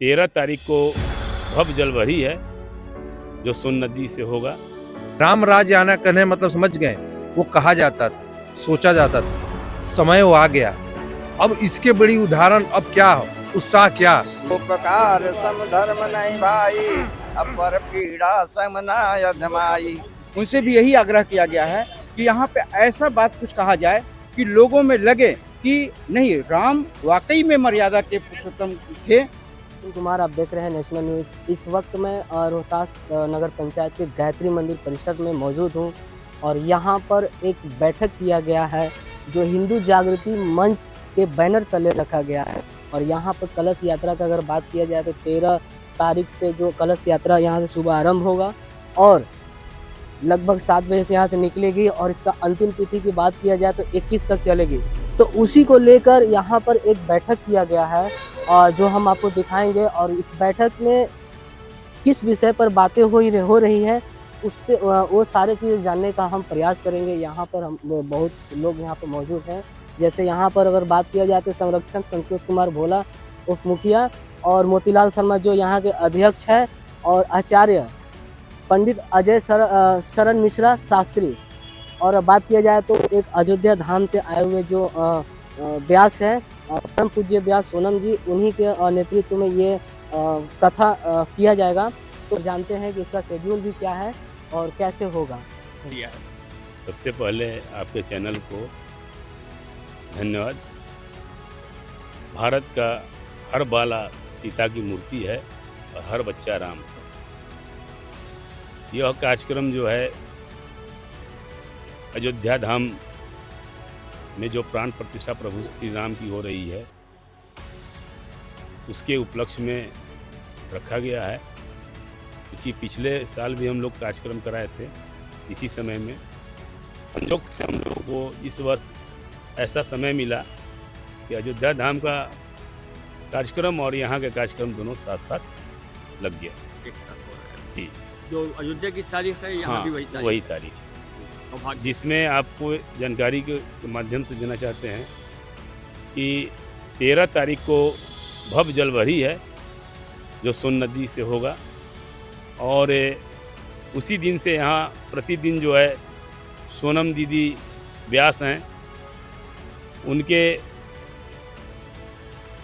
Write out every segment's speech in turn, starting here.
13 तारीख को भव्य जल भरी है जो सोन नदी से होगा। राम राज्य आना कहने मतलब समझ गए, वो कहा जाता था, सोचा जाता था, समय वो आ गया। अब इसके बड़ी उदाहरण अब क्या हो, उत्साह क्या। उपकार सम धर्म नहीं भाई, अपर पीड़ा सम न अधमाई। उनसे भी यही आग्रह किया गया है कि यहाँ पे ऐसा बात कुछ कहा जाए कि लोगों में लगे कि नहीं, राम वाकई में मर्यादा के पुरुषोत्तम थे। कुमार, आप देख रहे हैं नेशनल न्यूज़। इस वक्त मैं रोहतास नगर पंचायत के गायत्री मंदिर परिसर में मौजूद हूँ और यहाँ पर एक बैठक किया गया है जो हिंदू जागृति मंच के बैनर तले रखा गया है। और यहाँ पर कलश यात्रा का अगर बात किया जाए तो 13 तारीख से जो कलश यात्रा यहाँ से सुबह आरंभ होगा और लगभग 7 बजे से यहाँ से निकलेगी और इसका अंतिम तिथि की बात किया जाए तो 21 तक चलेगी। तो उसी को लेकर यहाँ पर एक बैठक किया गया है और जो हम आपको दिखाएंगे। और इस बैठक में किस विषय पर बातें हो रही हैं उससे वो सारे चीज़ जानने का हम प्रयास करेंगे। यहाँ पर हम बहुत लोग यहाँ पर मौजूद हैं। जैसे यहाँ पर अगर बात किया जाए तो संरक्षक संतोष कुमार भोला उप मुखिया और मोतीलाल शर्मा जो यहाँ के अध्यक्ष हैं और आचार्य पंडित अजय शरण मिश्रा शास्त्री। और बात किया जाए तो एक अयोध्या धाम से आए हुए जो व्यास हैं परम पूज्य व्यास सोनम जी, उन्हीं के नेतृत्व में ये कथा किया जाएगा। तो जानते हैं कि इसका शेड्यूल भी क्या है और कैसे होगा। सबसे पहले आपके चैनल को धन्यवाद। भारत का हर बाला सीता की मूर्ति है और हर बच्चा राम। यह कार्यक्रम जो है अयोध्या धाम में जो प्राण प्रतिष्ठा प्रभु श्री राम की हो रही है उसके उपलक्ष्य में रखा गया है, क्योंकि पिछले साल भी हम लोग कार्यक्रम कराए थे इसी समय में। संयोग से हम लोगों को इस वर्ष ऐसा समय मिला कि अयोध्या धाम का कार्यक्रम और यहाँ का कार्यक्रम दोनों साथ साथ लग गया। एक साथ हो रहा है जी, जो अयोध्या की तारीख है यहाँ भी वही तारीख है, जिसमें आपको जानकारी के माध्यम से देना चाहते हैं कि 13 तारीख को भव्य जल भरी है जो सोन नदी से होगा। और उसी दिन से यहाँ प्रतिदिन जो है सोनम दीदी व्यास हैं, उनके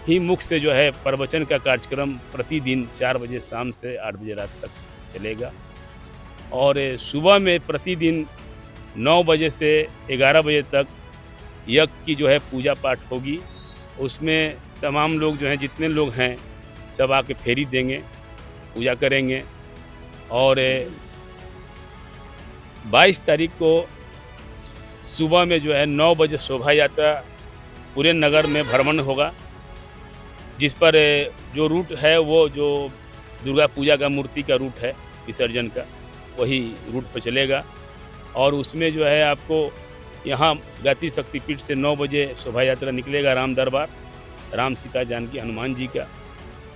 ही मुख से जो है प्रवचन का कार्यक्रम प्रतिदिन 4 बजे शाम से 8 बजे रात तक चलेगा। और सुबह में प्रतिदिन 9 बजे से 11 बजे तक यज्ञ की जो है पूजा पाठ होगी। उसमें तमाम लोग जो हैं, जितने लोग हैं, सब आके फेरी देंगे, पूजा करेंगे। और 22 तारीख को सुबह में जो है 9 बजे शोभा यात्रा पूरे नगर में भ्रमण होगा, जिस पर जो रूट है वो जो दुर्गा पूजा का मूर्ति का रूट है विसर्जन का, वही रूट पर चलेगा। और उसमें जो है आपको यहाँ गायत्री शक्तिपीठ से 9 बजे शोभा यात्रा निकलेगा राम दरबार, राम सीता जानकी हनुमान जी का।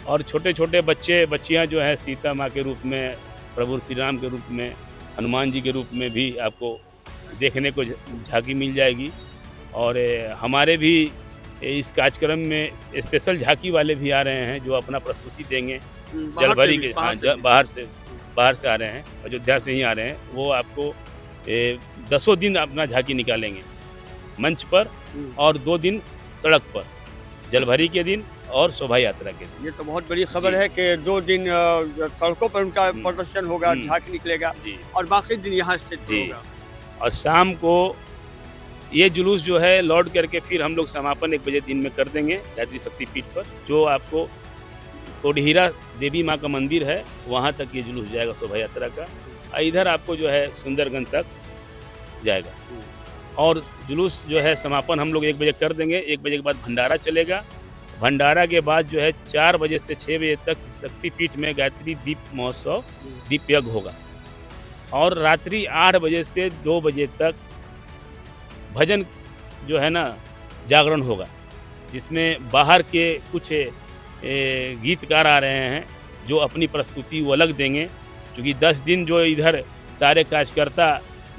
और छोटे छोटे बच्चे बच्चियाँ जो हैं सीता माँ के रूप में, प्रभु श्री राम के रूप में, हनुमान जी के रूप में भी आपको देखने को झांकी मिल जाएगी। और हमारे भी इस कार्यक्रम में स्पेशल झांकी वाले भी आ रहे हैं जो अपना प्रस्तुति देंगे। जलभरी के बाहर से आ रहे हैं, अयोध्या से ही आ रहे हैं। वो आपको 10 दिन अपना झांकी निकालेंगे मंच पर और 2 दिन सड़क पर, जलभरी के दिन और शोभा यात्रा के दिन। ये तो बहुत बड़ी खबर है कि 2 दिन सड़कों पर उनका प्रदर्शन होगा, झांकी निकलेगा और बाकी दिन यहाँ स्थित होगा। और शाम को ये जुलूस जो है लौट करके फिर हम लोग समापन 1 बजे दिन में कर देंगे गायत्री शक्तिपीठ पर, जो आपको कोडहीरा देवी माँ का मंदिर है वहाँ तक ये जुलूस जाएगा शोभा यात्रा का। इधर आपको जो है सुंदरगंज तक जाएगा। और जुलूस जो है समापन हम लोग 1 बजे कर देंगे। 1 बजे के बाद भंडारा चलेगा। भंडारा के बाद जो है 4 बजे से 6 बजे तक शक्तिपीठ में गायत्री दीप महोत्सव, दीप यज्ञ होगा। और रात्रि 8 बजे से 2 बजे तक भजन जो है ना जागरण होगा, जिसमें बाहर के कुछ गीतकार आ रहे हैं जो अपनी प्रस्तुति वो अलग देंगे, क्योंकि 10 दिन जो इधर सारे कार्यकर्ता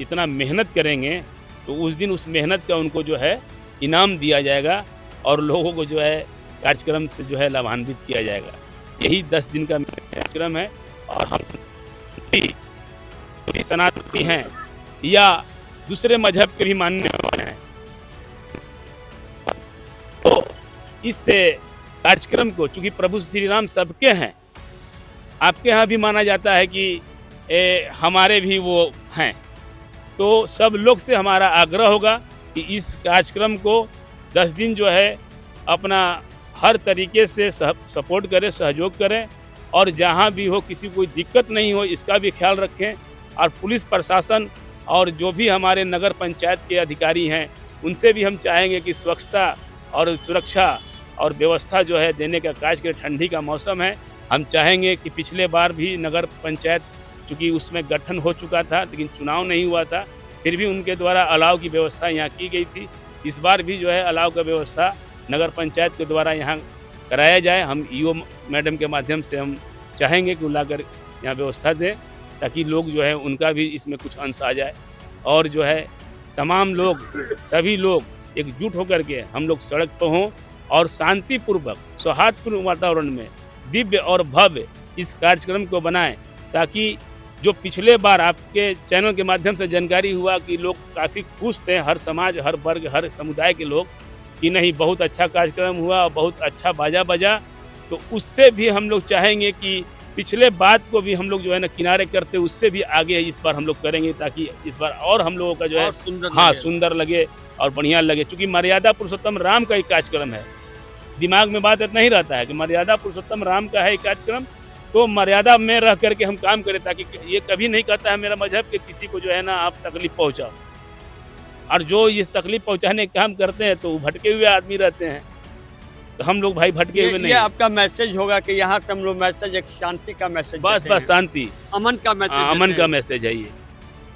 इतना मेहनत करेंगे तो उस दिन उस मेहनत का उनको जो है इनाम दिया जाएगा और लोगों को जो है कार्यक्रम से जो है लाभान्वित किया जाएगा। यही 10 दिन का कार्यक्रम है। और हम भी सनातनी हैं या दूसरे मजहब के भी मानने वाले हैं, तो इस कार्यक्रम को, चूँकि प्रभु श्री राम सबके हैं, आपके यहाँ भी माना जाता है कि हमारे भी वो हैं, तो सब लोग से हमारा आग्रह होगा कि इस कार्यक्रम को 10 दिन जो है अपना हर तरीके से सपोर्ट करें, सहयोग करें, और जहाँ भी हो किसी कोई दिक्कत नहीं हो इसका भी ख्याल रखें। और पुलिस प्रशासन और जो भी हमारे नगर पंचायत के अधिकारी हैं उनसे भी हम चाहेंगे कि स्वच्छता और सुरक्षा और व्यवस्था जो है देने का कार्य करें। ठंडी का मौसम है, हम चाहेंगे कि पिछले बार भी नगर पंचायत चूँकि उसमें गठन हो चुका था लेकिन चुनाव नहीं हुआ था, फिर भी उनके द्वारा अलाव की व्यवस्था यहाँ की गई थी। इस बार भी जो है अलाव का व्यवस्था नगर पंचायत के द्वारा यहाँ कराया जाए। हम ईओ मैडम के माध्यम से हम चाहेंगे कि लाकर यहाँ व्यवस्था दें ताकि लोग जो है उनका भी इसमें कुछ अंश आ जाए, और जो है तमाम लोग, सभी लोग एकजुट होकर के हम लोग सड़क पर हों और शांतिपूर्वक सौहार्दपूर्ण वातावरण में दिव्य और भव्य इस कार्यक्रम को बनाएं, ताकि जो पिछले बार आपके चैनल के माध्यम से जानकारी हुआ कि लोग काफ़ी खुश थे, हर समाज, हर वर्ग, हर समुदाय के लोग, कि नहीं बहुत अच्छा कार्यक्रम हुआ और बहुत अच्छा बाजा बजा, तो उससे भी हम लोग चाहेंगे कि पिछले बात को भी हम लोग जो है ना किनारे करते उससे भी आगे इस बार हम लोग करेंगे, ताकि इस बार और हम लोगों का जो है सुंदर लगे और बढ़िया लगे। क्योंकि मर्यादा पुरुषोत्तम राम का एक कार्यक्रम है, दिमाग में बात इतना ही रहता है कि मर्यादा पुरुषोत्तम राम का है एक कार्यक्रम, तो मर्यादा में रह करके हम काम करें, ताकि ये कभी नहीं कहता है मेरा मजहब कि किसी को जो है ना आप तकलीफ पहुंचाओ, और जो इस तकलीफ पहुंचाने का काम करते हैं तो भटके हुए आदमी रहते हैं, तो हम लोग भाई भटके हुए नहीं। ये आपका मैसेज होगा कि यहाँ से हम लोग मैसेज एक शांति का मैसेज, बस शांति, अमन का मैसेज, अमन का मैसेज है ये,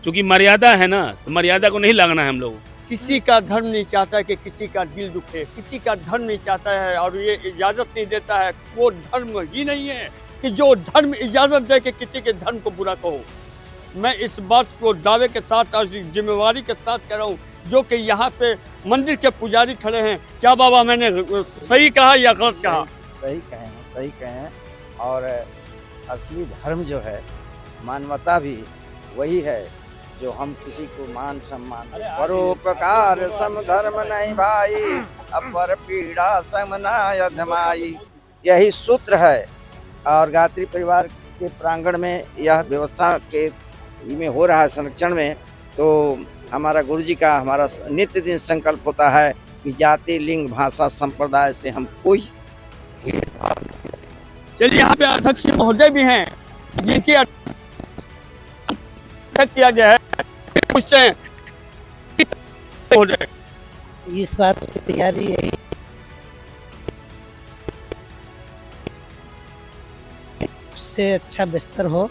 क्योंकि मर्यादा है ना, तो मर्यादा को नहीं लागना है हम लोग। किसी का धर्म नहीं चाहता है कि किसी का दिल दुखे, किसी का धर्म नहीं चाहता है और ये इजाजत नहीं देता है, वो धर्म ही नहीं है कि जो धर्म इजाजत दे कि किसी के धर्म को बुरा कहो। मैं इस बात को दावे के साथ और जिम्मेवारी के साथ कह रहा हूँ, जो कि यहाँ पे मंदिर के पुजारी खड़े हैं। क्या बाबा मैंने सही कहा या गलत कहा? सही कहे हैं। और असली धर्म जो है, मानवता भी वही है जो हम किसी को मान सम्मान, परोपकार सम धर्म नहीं भाई, अपर पीड़ा सम नाय धमाई, यही सूत्र है। और गायत्री परिवार के प्रांगण में यह व्यवस्था के में हो रहा है संरक्षण में, तो हमारा गुरुजी का हमारा नित्य दिन संकल्प होता है कि जाति, लिंग, भाषा, संप्रदाय से हम कोई। चलिए यहाँ पे अध्यक्ष महोदय भी हैं, जिनकी अध्यक्ष किया गया है, पूछते हैं इस बात की तैयारी है उससे अच्छा बेहतर हो,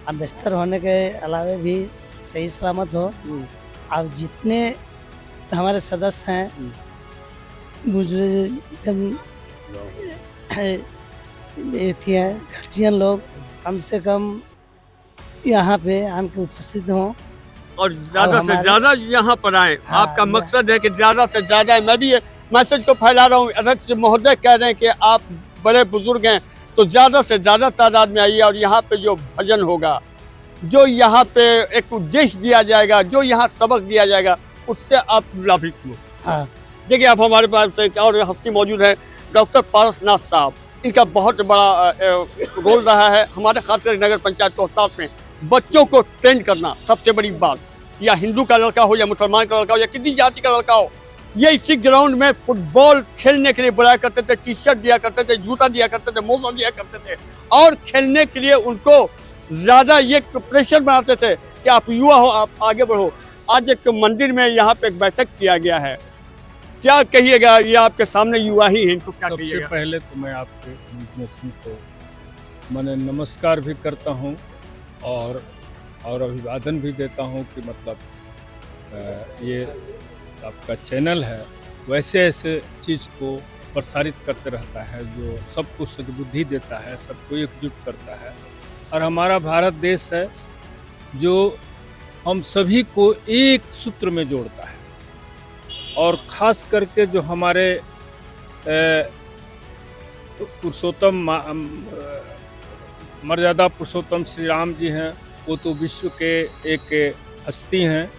अब बेहतर होने के अलावा भी सही सलामत हो। अब जितने हमारे सदस्य हैं, बुजुर्ग गार्जियन लोग, कम से कम यहाँ पे आके उपस्थित हों और ज्यादा से ज्यादा यहाँ पर आए। आपका मकसद है कि ज्यादा से ज्यादा, मैं भी ये मैसेज को फैला रहा हूँ। अध्यक्ष महोदय कह रहे हैं कि आप बड़े बुजुर्ग हैं तो ज्यादा से ज्यादा तादाद में आइए, और यहाँ पे जो भजन होगा, जो यहाँ पे एक उद्देश्य दिया जाएगा, जो यहाँ सबक दिया जाएगा, उससे आप लाभित हो। हाँ, देखिए आप हमारे पास एक और हस्ती मौजूद है, डॉक्टर पारसनाथ साहब। इनका बहुत बड़ा रोल रहा है हमारे खासकर नगर पंचायत चौथास में। बच्चों को ट्रेन करना सबसे बड़ी बात, या हिंदू का लड़का हो या मुसलमान का लड़का हो या किसी जाति का लड़का हो, ये इसी ग्राउंड में फुटबॉल खेलने के लिए बुलाया करते थे, टी शर्ट दिया करते थे, जूता दिया करते थे, मोजा दिया करते थे, और खेलने के लिए उनको ज़्यादा ये प्रेशर बनाते थे कि आप युवा हो, आप आगे बढ़ो। आज एक मंदिर में यहाँ पे एक बैठक किया गया है, क्या कहिएगा? ये आपके सामने युवा ही हैं, इनको क्या कहिएगा? सबसे पहले तो मैं आपके नेशन को मैंने नमस्कार भी करता हूँ और अभिवादन भी देता हूँ कि मतलब ये आपका चैनल है वैसे ऐसे चीज़ को प्रसारित करते रहता है जो सबको सद्बुद्धि देता है, सबको एकजुट करता है। और हमारा भारत देश है जो हम सभी को एक सूत्र में जोड़ता है, और ख़ास करके जो हमारे पुरुषोत्तम मर्यादा पुरुषोत्तम श्री राम जी हैं, वो तो विश्व के एक हस्ती हैं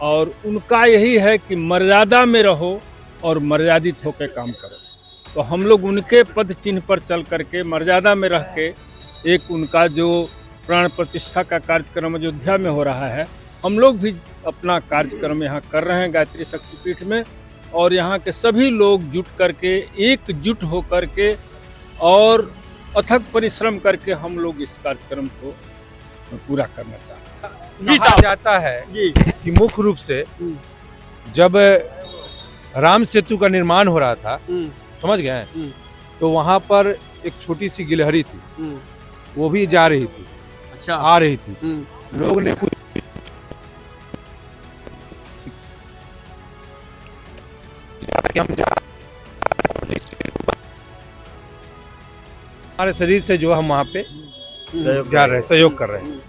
और उनका यही है कि मर्यादा में रहो और मर्यादित होकर काम करो। तो हम लोग उनके पद चिन्ह पर चल करके मर्यादा में रह के एक उनका जो प्राण प्रतिष्ठा का कार्यक्रम अयोध्या में हो रहा है, हम लोग भी अपना कार्यक्रम यहाँ कर रहे हैं गायत्री शक्तिपीठ में, और यहाँ के सभी लोग जुट करके एकजुट होकर के और अथक परिश्रम करके हम लोग इस कार्यक्रम को पूरा करना चाहते हैं। कहा जाता है कि मुख्य रूप से जब राम सेतु का निर्माण हो रहा था, समझ गए, तो वहां पर एक छोटी सी गिलहरी थी, वो भी जा रही थी, अच्छा, आ रही थी। लोग ने कुछ हमारे शरीर से जो हम वहाँ पे जा रहे हैं, सहयोग कर रहे हैं।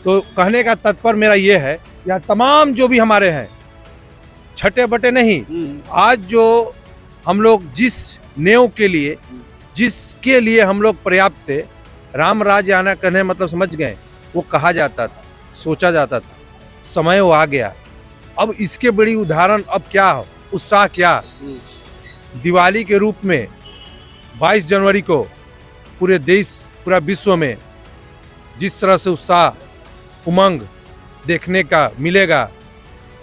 तो कहने का तात्पर्य मेरा ये है, यहाँ तमाम जो भी हमारे हैं, छठे बटे नहीं, आज जो हम लोग जिस नेव के लिए, जिसके लिए हम लोग पर्याप्त थे, राम राज्य आना कहने मतलब समझ गए, वो कहा जाता था, सोचा जाता था, समय वो आ गया। अब इसके बड़ी उदाहरण अब क्या हो, उत्साह क्या, दिवाली के रूप में 22 जनवरी को पूरे देश, पूरा विश्व में जिस तरह से उत्साह, उमंग देखने का मिलेगा,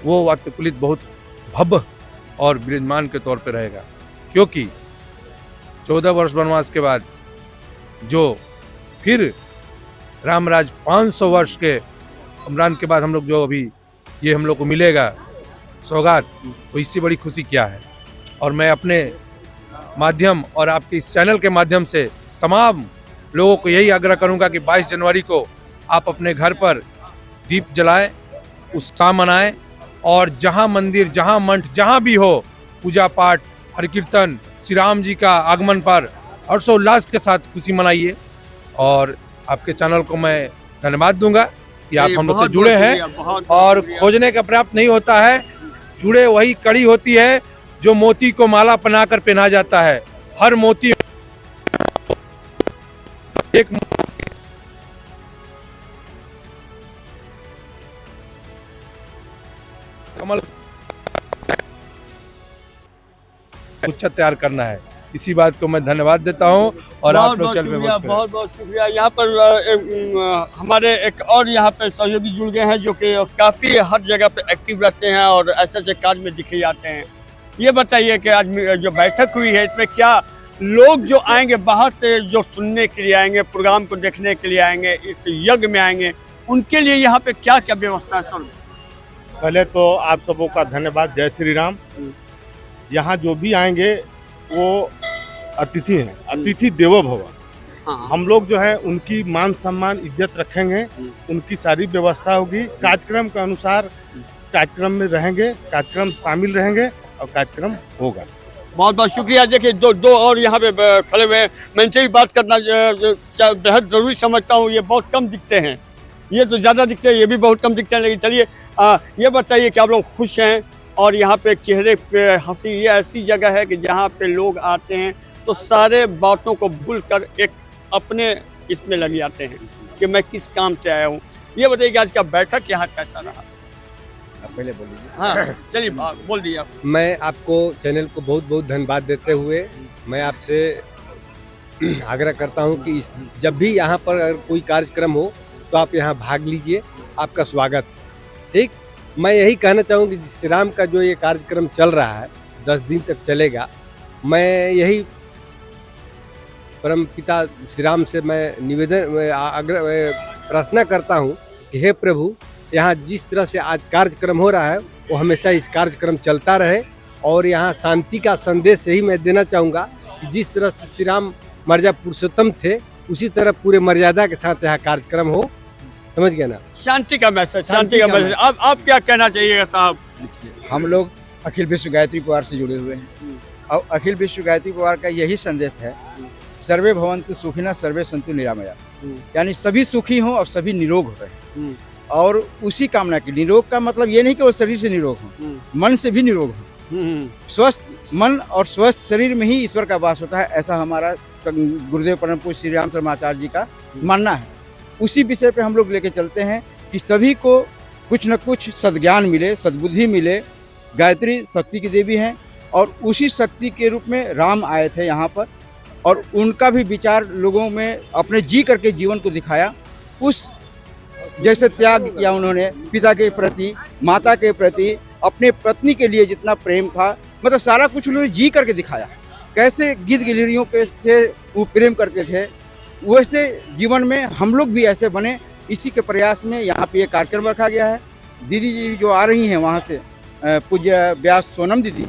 वो अत्यकुलित बहुत भव्य और विराजमान के तौर पर रहेगा। क्योंकि 14 वर्ष वनवास के बाद जो फिर रामराज 500 वर्ष के अमरान के बाद हम लोग जो अभी ये हम लोग को मिलेगा सौगात, तो इससे बड़ी खुशी क्या है। और मैं अपने माध्यम और आपके इस चैनल के माध्यम से तमाम लोगों को यही आग्रह करूंगा कि 22 जनवरी को आप अपने घर पर दीप जलाएं, उत्साह मनाएं, और जहां मंदिर, जहां मंठ, जहां भी हो, पूजा पाठ, हरि कीर्तन, श्री राम जी का आगमन पर हर्षोल्लास के साथ खुशी मनाइए। और आपके चैनल को मैं धन्यवाद दूंगा कि आप हम लोग से जुड़े हैं। और खोजने का पर्याप्त नहीं होता है, जुड़े वही कड़ी होती है जो मोती को माला बनाकर पहना जाता है। हर मोती एक कमल गुच्छा तैयार करना है। इसी बात को मैं धन्यवाद देता हूं। और आप लोग चल में बहुत बहुत शुक्रिया। यहाँ पर हमारे एक और यहाँ पे सहयोगी जुड़ गए हैं जो कि काफ़ी हर जगह पे एक्टिव रहते हैं और ऐसे ऐसे कार्य में दिखे जाते हैं। ये बताइए कि आज जो बैठक हुई है, इसमें क्या लोग जो आएंगे बाहर से, जो सुनने के लिए आएंगे, प्रोग्राम को देखने के लिए आएंगे, इस यज्ञ में आएंगे, उनके लिए यहाँ पे क्या क्या व्यवस्था है सर? पहले तो आप सबों का धन्यवाद, जय श्री राम। यहाँ जो भी आएंगे वो अतिथि हैं, अतिथि देवो भव। हम लोग जो है उनकी मान सम्मान इज्जत रखेंगे, उनकी सारी व्यवस्था होगी, कार्यक्रम के अनुसार कार्यक्रम में रहेंगे, कार्यक्रम शामिल रहेंगे और कार्यक्रम होगा। बहुत बहुत शुक्रिया। देखिए दो और यहाँ पे खड़े हुए हैं, मैं इनसे भी बात करना बेहद ज़रूरी समझता हूँ। ये बहुत कम दिखते हैं, ये तो ज़्यादा दिखते हैं, ये भी बहुत कम दिखते हैं। लेकिन चलिए ये बताइए कि आप लोग खुश हैं और यहाँ पे चेहरे पे हंसी। ये ऐसी जगह है कि जहाँ पे लोग आते हैं तो सारे बातों को भूल कर एक अपने इसमें लग जाते हैं कि मैं किस काम से आया हूँ। ये बताइए कि आज का बैठक यहाँ कैसा रहा? पहले बोल दीजिए। हाँ चलिए बोल दीजिए आप। मैं आपको चैनल को बहुत बहुत धन्यवाद देते हुए मैं आपसे आग्रह करता हूं कि जब भी यहाँ पर अगर कोई कार्यक्रम हो तो आप यहाँ भाग लीजिए, आपका स्वागत। ठीक, मैं यही कहना चाहूँ कि श्री राम का जो ये कार्यक्रम चल रहा है 10 दिन तक चलेगा, मैं यही परम पिता श्री राम से मैं निवेदन आग्रह प्रार्थना करता हूँ कि हे प्रभु, यहाँ जिस तरह से आज कार्यक्रम हो रहा है वो हमेशा इस कार्यक्रम चलता रहे। और यहाँ शांति का संदेश यही मैं देना चाहूँगा कि जिस तरह से श्री राम मर्यादा पुरुषोत्तम थे, उसी तरह पूरे मर्यादा के साथ यहाँ कार्यक्रम हो। समझ गए ना? शांति का मैसेज, शांति का मैसेज। अब आप क्या कहना चाहिएगा साहब? हम लोग अखिल विश्व गायत्री परिवार से जुड़े हुए हैं और अखिल विश्व गायत्री परिवार का यही संदेश है, सर्वे भवन्तु सुखिनः सर्वे सन्तु निरामया, यानी सभी सुखी हों और सभी निरोग हो रहे। और उसी कामना की, निरोग का मतलब ये नहीं कि वो शरीर से निरोग हो, मन से भी निरोग हो। स्वस्थ मन और स्वस्थ शरीर में ही ईश्वर का वास होता है, ऐसा हमारा गुरुदेव परम पूज्य श्री राम शर्माचार्य जी का मानना है। उसी विषय पे हम लोग लेके चलते हैं कि सभी को कुछ न कुछ सद्ज्ञान मिले, सद्बुद्धि मिले। गायत्री शक्ति की देवी हैं और उसी शक्ति के रूप में राम आए थे यहाँ पर, और उनका भी विचार लोगों में अपने जी करके जीवन को दिखाया। उस जैसे त्याग किया उन्होंने पिता के प्रति, माता के प्रति, अपने पत्नी के लिए जितना प्रेम था, मतलब सारा कुछ उन्होंने जी करके दिखाया। कैसे गिद्ध गिलहरियों के से वो प्रेम करते थे, वैसे जीवन में हम लोग भी ऐसे बने। इसी के प्रयास में यहाँ पे ये कार्यक्रम रखा गया है। दीदी जी जो आ रही हैं वहाँ से, पूज्य व्यास सोनम दीदी,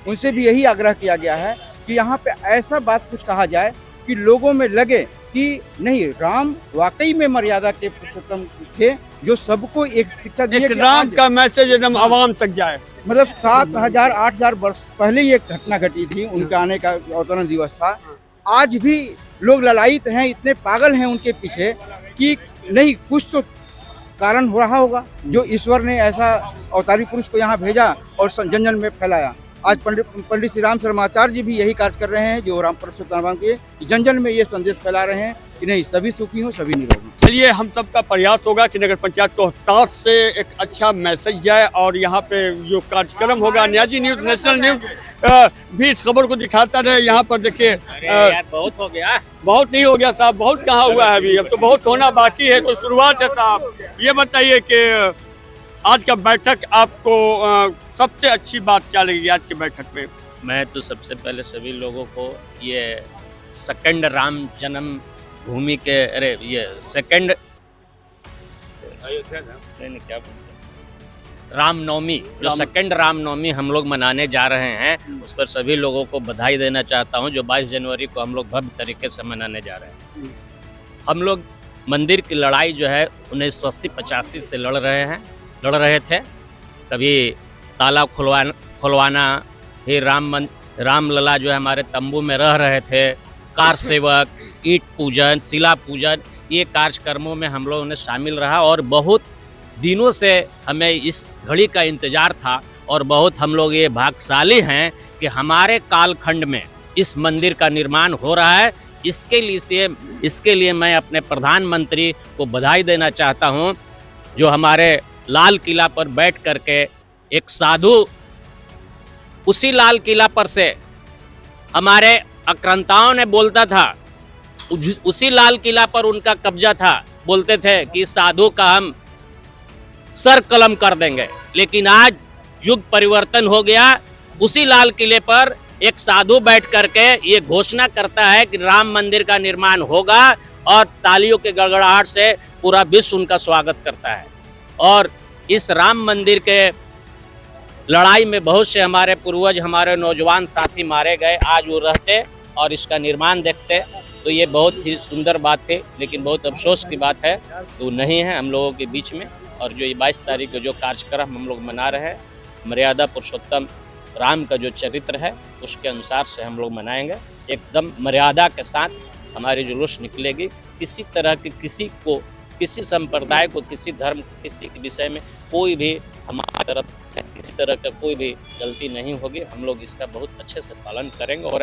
उनसे भी यही आग्रह किया गया है कि यहाँ पे ऐसा बात कुछ कहा जाए कि लोगों में लगे कि नहीं, राम वाकई में मर्यादा के पुरुषोत्तम थे, जो सबको एक शिक्षा दी है कि राम का मैसेज एकदम आवाम तक जाए। मतलब 7000 8000 वर्ष पहले ये घटना घटी थी, उनके आने का अवतरण दिवस था। आज भी लोग ललायित हैं, इतने पागल हैं उनके पीछे कि नहीं, कुछ तो कारण हो रहा होगा जो ईश्वर ने ऐसा अवतारी पुरुष को यहाँ भेजा और जन जन में फैलाया। आज पंडित श्री राम शर्माचार्य जी भी यही कार्य कर रहे हैं, जो राम परशुराम के जन जन में ये संदेश फैला रहे हैं कि नहीं, सभी सुखी हो, सभी निरोगी। चलिए, हम सबका प्रयास होगा कि नगर पंचायत रोहतास से एक अच्छा मैसेज जाए और यहाँ पे जो कार्यक्रम होगा, न्याजी न्यूज, नेशनल न्यूज भी इस खबर को दिखाता रहे। यहाँ पर देखिए, बहुत हो गया, बहुत नहीं हो गया साहब, बहुत कहाँ हुआ है अभी, अब तो बहुत होना बाकी है, तो शुरुआत है साहब। ये बताइए कि आज का बैठक आपको सबसे अच्छी बात क्या लगी आज की बैठक में? मैं तो सबसे पहले सभी लोगों को ये सेकंड राम जन्म भूमि के, अरे ये सेकंड अयोध्या नहीं क्या रामनवमी, जो सेकंड रामनवमी हम लोग मनाने जा रहे हैं, उस पर सभी लोगों को बधाई देना चाहता हूं, जो 22 जनवरी को हम लोग भव्य तरीके से मनाने जा रहे हैं। हम लोग मंदिर की लड़ाई जो है 1980-85 से लड़ रहे थे। कभी तालाब खुलवाना, फिर रामलला जो है हमारे तंबू में रह रहे थे, कार सेवक, ईंट पूजन, शिला पूजन, ये कार्यक्रमों में हम लोगों ने शामिल रहा और बहुत दिनों से हमें इस घड़ी का इंतजार था। और बहुत हम लोग ये भाग्यशाली हैं कि हमारे कालखंड में इस मंदिर का निर्माण हो रहा है। इसके लिए मैं अपने प्रधानमंत्री को बधाई देना चाहता हूं, जो हमारे लाल किला पर बैठ करके एक साधु उसी लाल किला पर से हमारे आक्रांताओं ने बोलता था, उसी लाल किला पर उनका कब्जा था, बोलते थे कि साधु का हम सर कलम कर देंगे। लेकिन आज युग परिवर्तन हो गया, उसी लाल किले पर एक साधु बैठ करके ये घोषणा करता है कि राम मंदिर का निर्माण होगा और तालियों के गड़गड़ाहट से पूरा विश्व उनका स्वागत करता है। और इस राम मंदिर के लड़ाई में बहुत से हमारे पूर्वज, हमारे नौजवान साथी मारे गए, आज वो रहते और इसका निर्माण देखते तो ये बहुत ही सुंदर बात थी। लेकिन बहुत अफसोस की बात है कि वो नहीं है हम लोगों के बीच में। और जो ये 22 तारीख को जो कार्यक्रम हम लोग मना रहे हैं, मर्यादा पुरुषोत्तम राम का जो चरित्र है उसके अनुसार से हम लोग मनाएंगे। एकदम मर्यादा के साथ हमारी जुलूस निकलेगी। किसी तरह की किसी संप्रदाय को, किसी धर्म, किसी के विषय में कोई भी हमारी तरफ से किसी तरह का कोई भी गलती नहीं होगी। हम लोग इसका बहुत अच्छे से पालन करेंगे और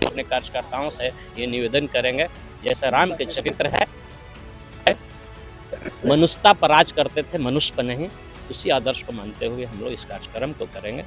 अपने कार्यकर्ताओं से ये निवेदन करेंगे, जैसा राम के चरित्र है, मनुष्यता पर राज करते थे, मनुष्य पर नहीं, उसी आदर्श को मानते हुए हम लोग इस कार्यक्रम को करेंगे।